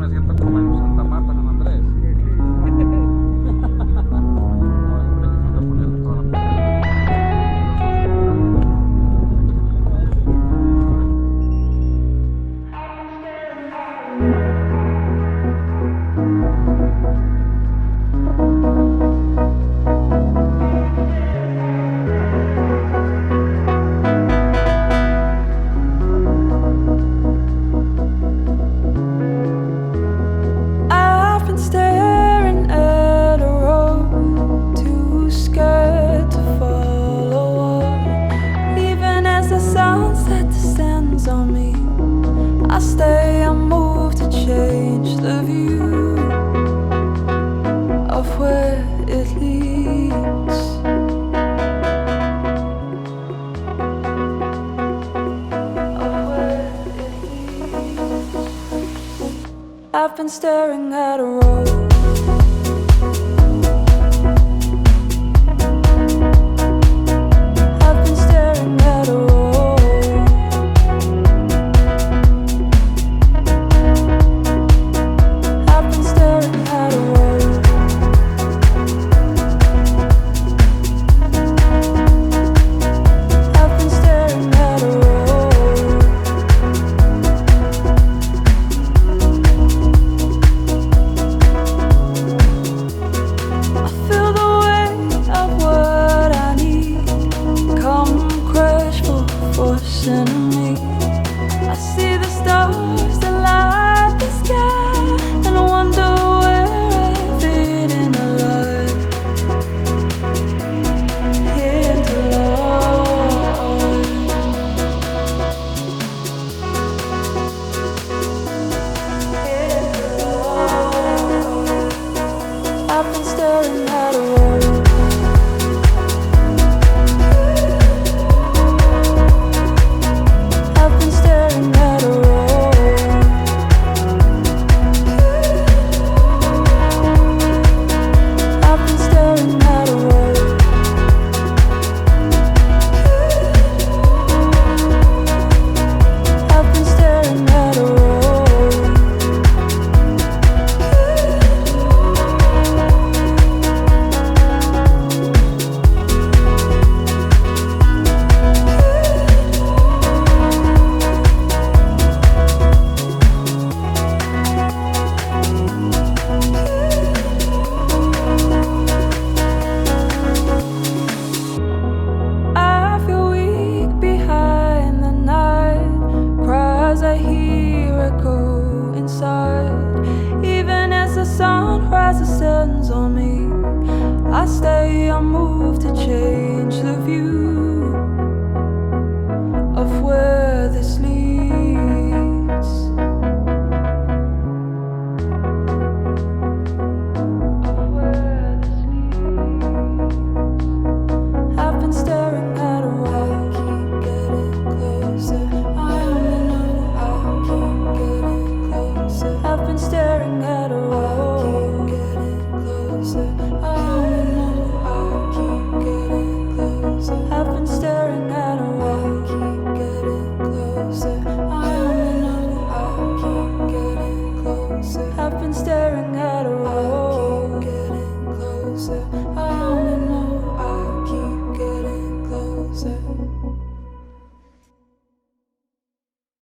siento como en Santa Marta, San Andrés. Necesito ponerle toda la I've been staring at a road, too scared to follow up. Even as the sunset descends on me, I stay unmoved to change the view of where it leads. Of where it leads. I've been staring at a road